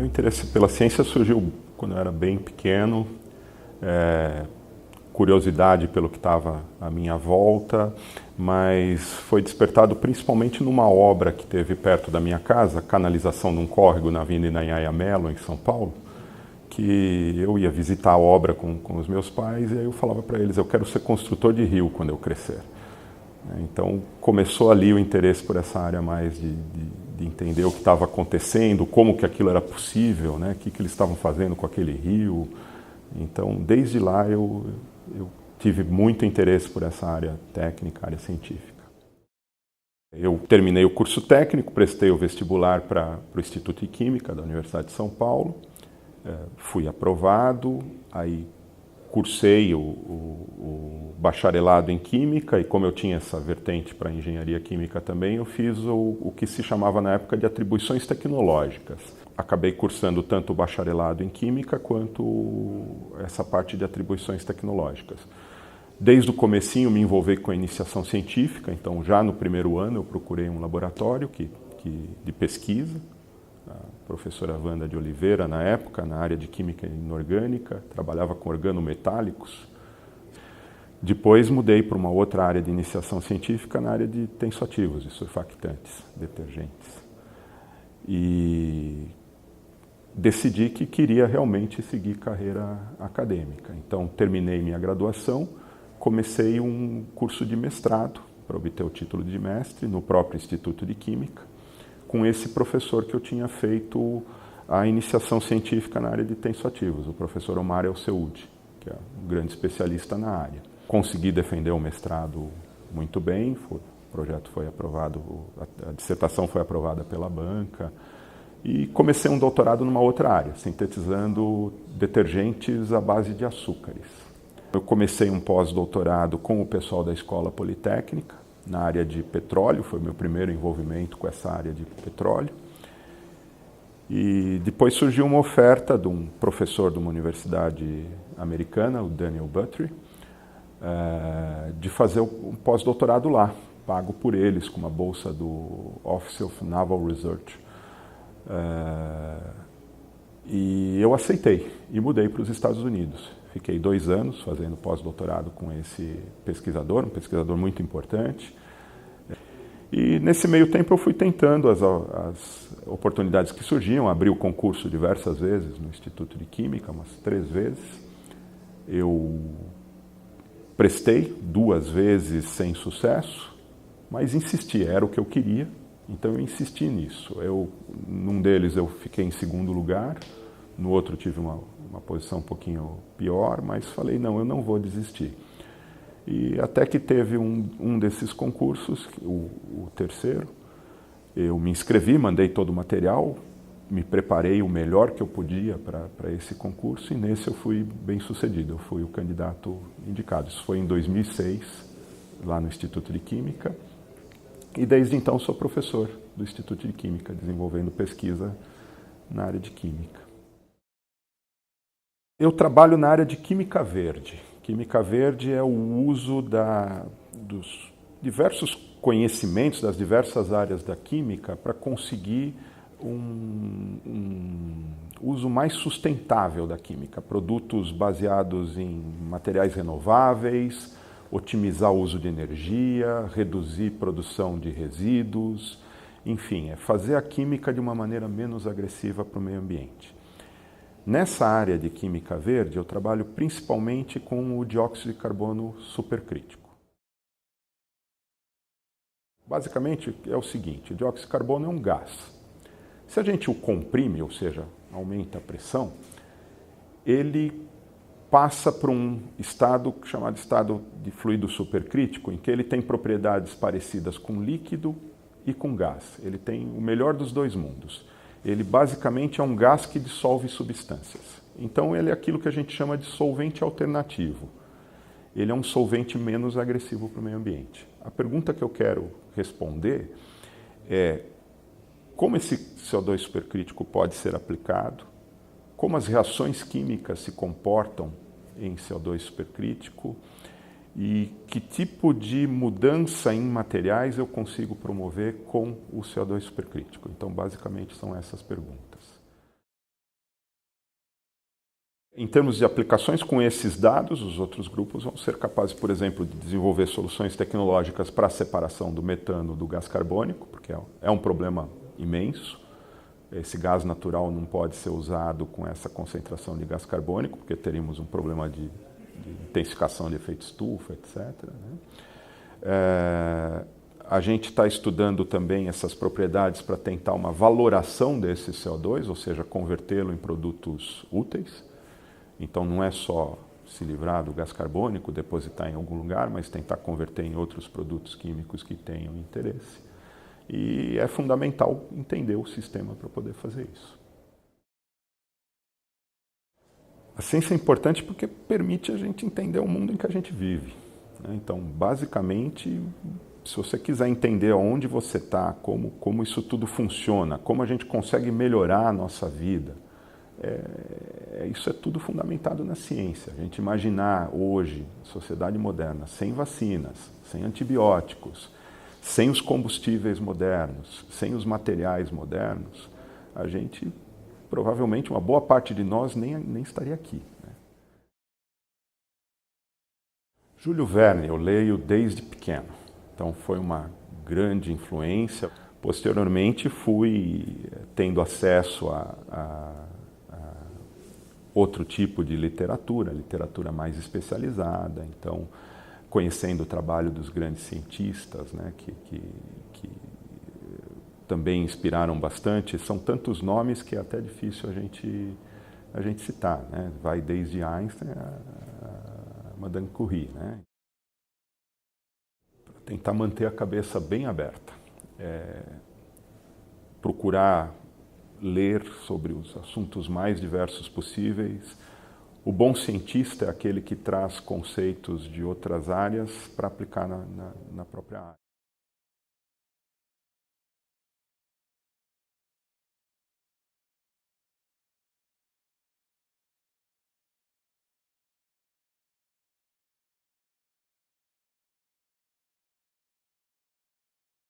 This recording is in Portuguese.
interesse pela ciência surgiu quando eu era bem pequeno, curiosidade pelo que estava à minha volta, mas foi despertado principalmente numa obra que teve perto da minha casa, canalização de um córrego na Avenida Anhaya Mello, em São Paulo, que eu ia visitar a obra com os meus pais e aí eu falava para eles, eu quero ser construtor de rio quando eu crescer. Então começou ali o interesse por essa área mais de entender o que estava acontecendo, como que aquilo era possível, né? O que eles estavam fazendo com aquele rio. Então desde lá eu tive muito interesse por essa área técnica, área científica. Eu terminei o curso técnico, prestei o vestibular para o Instituto de Química da Universidade de São Paulo, fui aprovado, aí cursei o bacharelado em Química e como eu tinha essa vertente para Engenharia Química também, eu fiz o que se chamava na época de atribuições tecnológicas. Acabei cursando tanto o bacharelado em Química quanto essa parte de atribuições tecnológicas. Desde o comecinho me envolvi com a iniciação científica, então já no primeiro ano eu procurei um laboratório de pesquisa, a professora Wanda de Oliveira, na época, na área de Química Inorgânica, trabalhava com organometálicos. Depois mudei para uma outra área de iniciação científica na área de tensoativos, de surfactantes, detergentes. E decidi que queria realmente seguir carreira acadêmica. Então terminei minha graduação, comecei um curso de mestrado para obter o título de mestre no próprio Instituto de Química, com esse professor que eu tinha feito a iniciação científica na área de tensoativos, o professor Omar El Seoud, que é um grande especialista na área. Consegui defender o mestrado muito bem, o projeto foi aprovado, a dissertação foi aprovada pela banca, e comecei um doutorado numa outra área, sintetizando detergentes à base de açúcares. Eu comecei um pós-doutorado com o pessoal da Escola Politécnica, na área de petróleo, foi meu primeiro envolvimento com essa área de petróleo. E depois surgiu uma oferta de um professor de uma universidade americana, o Daniel Buttrey, de fazer um pós-doutorado lá, pago por eles, com uma bolsa do Office of Naval Research. E eu aceitei e mudei para os Estados Unidos. Fiquei 2 anos fazendo pós-doutorado com esse pesquisador, um pesquisador muito importante. E nesse meio tempo eu fui tentando as oportunidades que surgiam, abri o concurso diversas vezes no Instituto de Química, umas 3 vezes. Eu prestei 2 vezes sem sucesso, mas insisti, era o que eu queria, então eu insisti nisso. Num deles eu fiquei em 2º lugar, no outro tive uma posição um pouquinho pior, mas falei, não, eu não vou desistir. E até que teve um desses concursos, o terceiro, eu me inscrevi, mandei todo o material, me preparei o melhor que eu podia para esse concurso e nesse eu fui bem sucedido, eu fui o candidato indicado. Isso foi em 2006, lá no Instituto de Química, e desde então sou professor do Instituto de Química, desenvolvendo pesquisa na área de Química. Eu trabalho na área de Química Verde. Química Verde é o uso dos diversos conhecimentos das diversas áreas da química para conseguir um uso mais sustentável da química. Produtos baseados em materiais renováveis, otimizar o uso de energia, reduzir produção de resíduos, enfim, é fazer a química de uma maneira menos agressiva para o meio ambiente. Nessa área de Química Verde, eu trabalho principalmente com o dióxido de carbono supercrítico. Basicamente é o seguinte, o dióxido de carbono é um gás. Se a gente o comprime, ou seja, aumenta a pressão, ele passa para um estado chamado estado de fluido supercrítico, em que ele tem propriedades parecidas com líquido e com gás. Ele tem o melhor dos 2 mundos. Ele basicamente é um gás que dissolve substâncias. Então ele é aquilo que a gente chama de solvente alternativo. Ele é um solvente menos agressivo para o meio ambiente. A pergunta que eu quero responder é como esse CO2 supercrítico pode ser aplicado, como as reações químicas se comportam em CO2 supercrítico e que tipo de mudança em materiais eu consigo promover com o CO2 supercrítico. Então, basicamente, são essas perguntas. Em termos de aplicações com esses dados, os outros grupos vão ser capazes, por exemplo, de desenvolver soluções tecnológicas para a separação do metano do gás carbônico, porque é um problema imenso. Esse gás natural não pode ser usado com essa concentração de gás carbônico, porque teríamos um problema de intensificação de efeito estufa, etc. Né? A gente está estudando também essas propriedades para tentar uma valoração desse CO2, ou seja, convertê-lo em produtos úteis. Então não é só se livrar do gás carbônico, depositar em algum lugar, mas tentar converter em outros produtos químicos que tenham interesse. E é fundamental entender o sistema para poder fazer isso. A ciência é importante porque permite a gente entender o mundo em que a gente vive. Então, basicamente, se você quiser entender onde você está, como isso tudo funciona, como a gente consegue melhorar a nossa vida, isso é tudo fundamentado na ciência. A gente imaginar hoje, sociedade moderna, sem vacinas, sem antibióticos, sem os combustíveis modernos, sem os materiais modernos, a gente, provavelmente, uma boa parte de nós nem estaria aqui. Né? Júlio Verne, eu leio desde pequeno, então foi uma grande influência. Posteriormente, fui tendo acesso a outro tipo de literatura mais especializada, então conhecendo o trabalho dos grandes cientistas, né, que também inspiraram bastante. São tantos nomes que é até difícil a gente citar, né? Vai desde Einstein a Madame Curie, né? Para tentar manter a cabeça bem aberta, procurar ler sobre os assuntos mais diversos possíveis. O bom cientista é aquele que traz conceitos de outras áreas para aplicar na própria área.